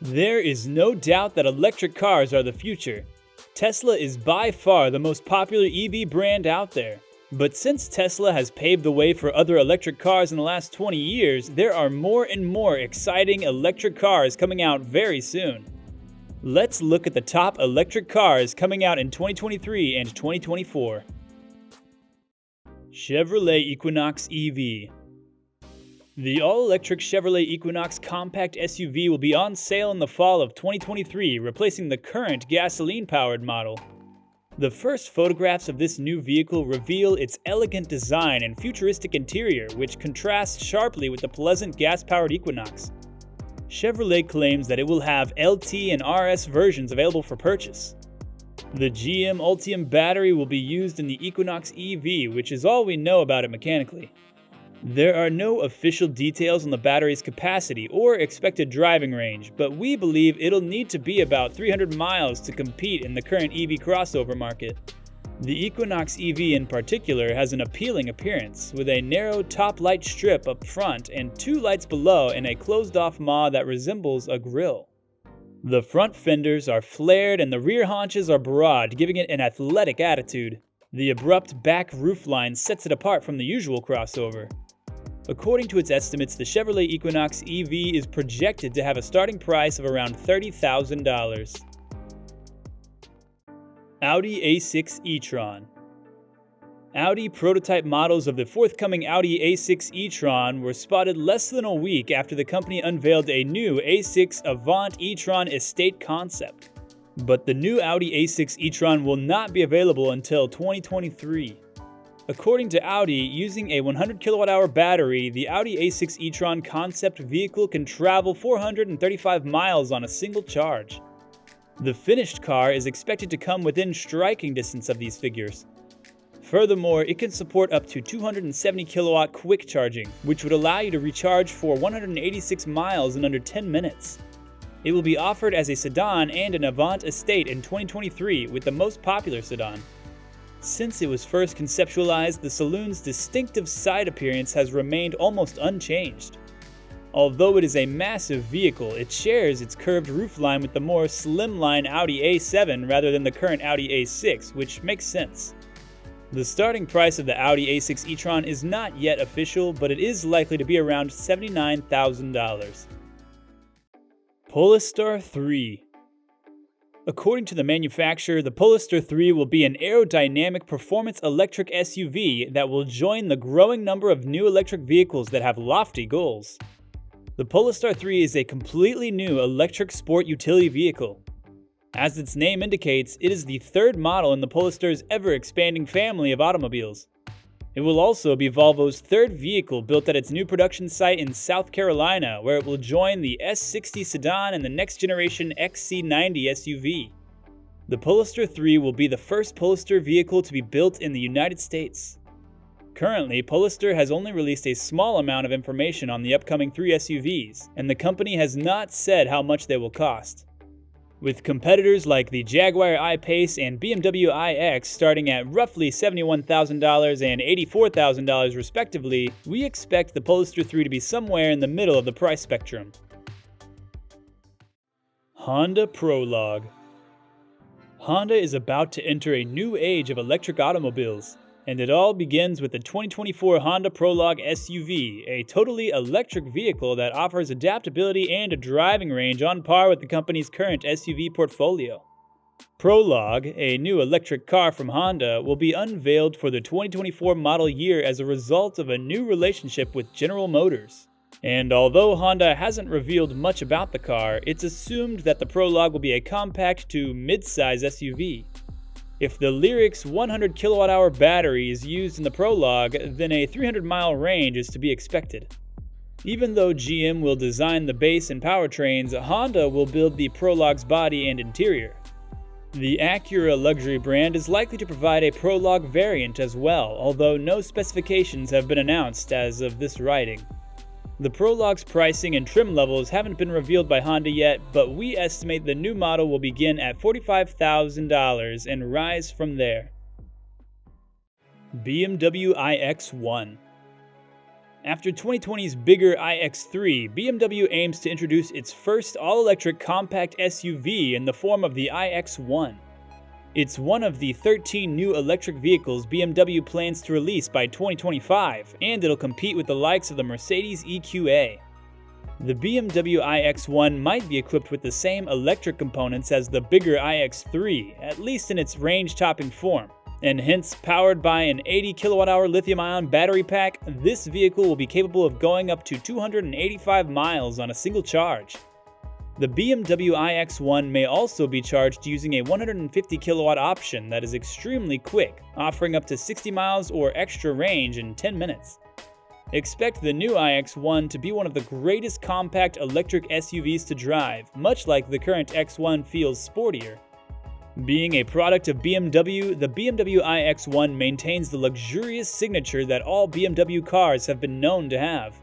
There is no doubt that electric cars are the future. Tesla is by far the most popular EV brand out there. But since Tesla has paved the way for other electric cars in the last 20 years, there are more and more exciting electric cars coming out very soon. Let's look at the top electric cars coming out in 2023 and 2024. Chevrolet Equinox EV. The all-electric Chevrolet Equinox compact SUV will be on sale in the fall of 2023, replacing the current gasoline-powered model. The first photographs of this new vehicle reveal its elegant design and futuristic interior, which contrasts sharply with the pleasant gas-powered Equinox. Chevrolet claims that it will have LT and RS versions available for purchase. The GM Ultium battery will be used in the Equinox EV, which is all we know about it mechanically. There are no official details on the battery's capacity or expected driving range, but we believe it'll need to be about 300 miles to compete in the current EV crossover market. The Equinox EV in particular has an appealing appearance, with a narrow top light strip up front and two lights below and a closed-off maw that resembles a grille. The front fenders are flared and the rear haunches are broad, giving it an athletic attitude. The abrupt back roofline sets it apart from the usual crossover. According to its estimates, the Chevrolet Equinox EV is projected to have a starting price of around $30,000. Audi A6 e-tron. Audi prototype models of the forthcoming Audi A6 e-tron were spotted less than a week after the company unveiled a new A6 Avant e-tron estate concept. But the new Audi A6 e-tron will not be available until 2023. According to Audi, using a 100 kWh battery, the Audi A6 e-tron concept vehicle can travel 435 miles on a single charge. The finished car is expected to come within striking distance of these figures. Furthermore, it can support up to 270 kilowatt quick charging, which would allow you to recharge for 186 miles in under 10 minutes. It will be offered as a sedan and an Avant estate in 2023, with the most popular sedan. Since it was first conceptualized, the saloon's distinctive side appearance has remained almost unchanged. Although it is a massive vehicle, it shares its curved roofline with the more slimline Audi A7 rather than the current Audi A6, which makes sense. The starting price of the Audi A6 e-tron is not yet official, but it is likely to be around $79,000. Polestar 3. According to the manufacturer, the Polestar 3 will be an aerodynamic performance electric SUV that will join the growing number of new electric vehicles that have lofty goals. The Polestar 3 is a completely new electric sport utility vehicle. As its name indicates, it is the third model in the Polestar's ever-expanding family of automobiles. It will also be Volvo's third vehicle built at its new production site in South Carolina, where it will join the S60 sedan and the next-generation XC90 SUV. The Polestar 3 will be the first Polestar vehicle to be built in the United States. Currently, Polestar has only released a small amount of information on the upcoming 3 SUVs, and the company has not said how much they will cost. With competitors like the Jaguar I-Pace and BMW iX starting at roughly $71,000 and $84,000 respectively, we expect the Polestar 3 to be somewhere in the middle of the price spectrum. Honda Prologue. Honda is about to enter a new age of electric automobiles, and it all begins with the 2024 Honda Prologue SUV, a totally electric vehicle that offers adaptability and a driving range on par with the company's current SUV portfolio. Prologue, a new electric car from Honda, will be unveiled for the 2024 model year as a result of a new relationship with General Motors. And although Honda hasn't revealed much about the car, it's assumed that the Prologue will be a compact to mid-size SUV. If the Lyric's 100 kWh battery is used in the Prologue, then a 300-mile range is to be expected. Even though GM will design the base and powertrains, Honda will build the Prologue's body and interior. The Acura luxury brand is likely to provide a Prologue variant as well, although no specifications have been announced as of this writing. The Prologue's pricing and trim levels haven't been revealed by Honda yet, but we estimate the new model will begin at $45,000 and rise from there. BMW iX1. After 2020's bigger iX3, BMW aims to introduce its first all-electric compact SUV in the form of the iX1. It's one of the 13 new electric vehicles BMW plans to release by 2025, and it'll compete with the likes of the Mercedes EQA. The BMW iX1 might be equipped with the same electric components as the bigger iX3, at least in its range-topping form. And hence, powered by an 80 kWh lithium-ion battery pack, this vehicle will be capable of going up to 285 miles on a single charge. The BMW iX1 may also be charged using a 150 kilowatt option that is extremely quick, offering up to 60 miles or extra range in 10 minutes. Expect the new iX1 to be one of the greatest compact electric SUVs to drive, much like the current X1 feels sportier. Being a product of BMW, the BMW iX1 maintains the luxurious signature that all BMW cars have been known to have.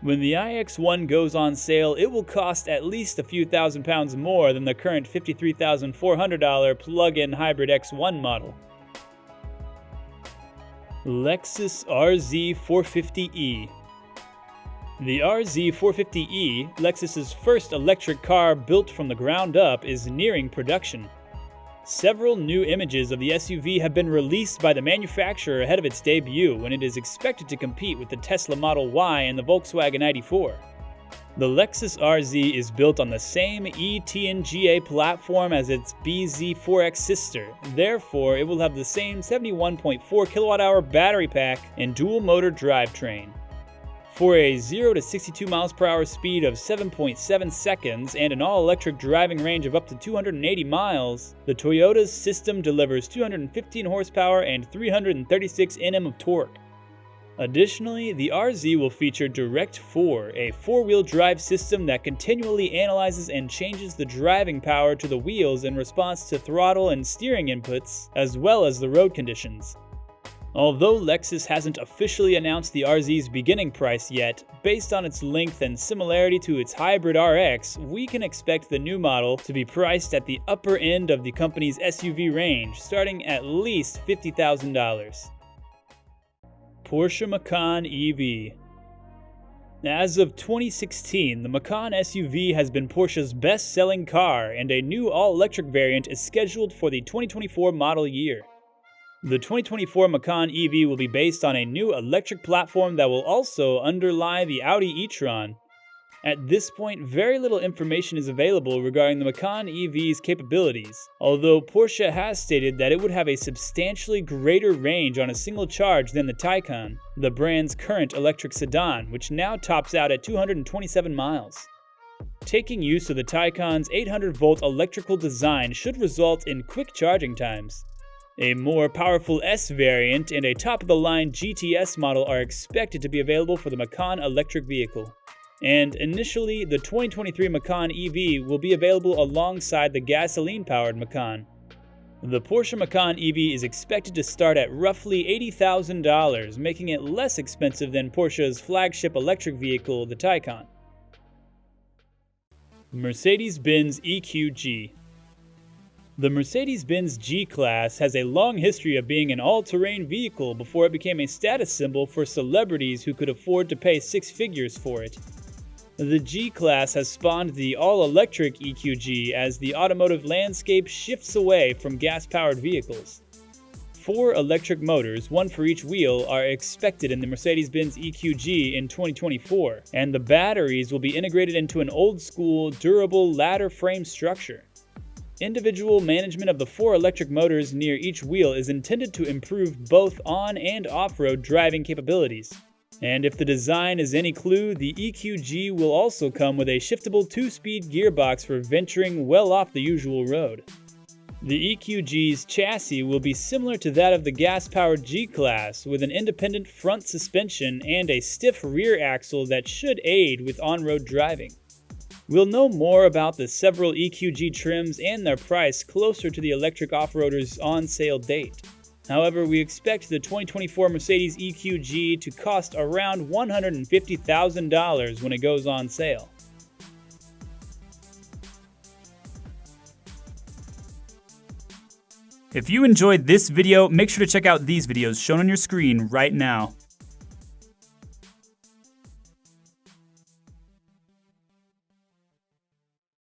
When the iX1 goes on sale, it will cost at least a few £1,000s more than the current $53,400 plug-in hybrid X1 model. Lexus RZ 450e. The RZ 450e, Lexus's first electric car built from the ground up, is nearing production. Several new images of the SUV have been released by the manufacturer ahead of its debut, when it is expected to compete with the Tesla Model Y and the Volkswagen ID.4. The Lexus RZ is built on the same e-tron platform as its BZ4X sister, therefore it will have the same 71.4 kWh battery pack and dual-motor drivetrain. For a 0 to 62 miles per hour speed of 7.7 seconds and an all-electric driving range of up to 280 miles, the Toyota's system delivers 215 horsepower and 336 Nm of torque. Additionally, the RZ will feature Direct4, a four-wheel drive system that continually analyzes and changes the driving power to the wheels in response to throttle and steering inputs, as well as the road conditions. Although Lexus hasn't officially announced the RZ's beginning price yet, based on its length and similarity to its hybrid RX, we can expect the new model to be priced at the upper end of the company's SUV range, starting at least $50,000. Porsche Macan EV. As of 2016, the Macan SUV has been Porsche's best-selling car, and a new all-electric variant is scheduled for the 2024 model year. The 2024 Macan EV will be based on a new electric platform that will also underlie the Audi e-tron. At this point, very little information is available regarding the Macan EV's capabilities, although Porsche has stated that it would have a substantially greater range on a single charge than the Taycan, the brand's current electric sedan, which now tops out at 227 miles. Taking use of the Taycan's 800-volt electrical design should result in quick charging times. A more powerful S variant and a top-of-the-line GTS model are expected to be available for the Macan electric vehicle. And initially, the 2023 Macan EV will be available alongside the gasoline-powered Macan. The Porsche Macan EV is expected to start at roughly $80,000, making it less expensive than Porsche's flagship electric vehicle, the Taycan. Mercedes-Benz EQG. The Mercedes-Benz G-Class has a long history of being an all-terrain vehicle before it became a status symbol for celebrities who could afford to pay six figures for it. The G-Class has spawned the all-electric EQG as the automotive landscape shifts away from gas-powered vehicles. 4 electric motors, one for each wheel, are expected in the Mercedes-Benz EQG in 2024, and the batteries will be integrated into an old-school, durable ladder frame structure. Individual management of the 4 electric motors near each wheel is intended to improve both on- and off-road driving capabilities. And if the design is any clue, the EQG will also come with a shiftable 2-speed gearbox for venturing well off the usual road. The EQG's chassis will be similar to that of the gas-powered G-Class, with an independent front suspension and a stiff rear axle that should aid with on-road driving. We'll know more about the several EQG trims and their price closer to the electric off-roader's on-sale date. However, we expect the 2024 Mercedes EQG to cost around $150,000 when it goes on sale. If you enjoyed this video, make sure to check out these videos shown on your screen right now.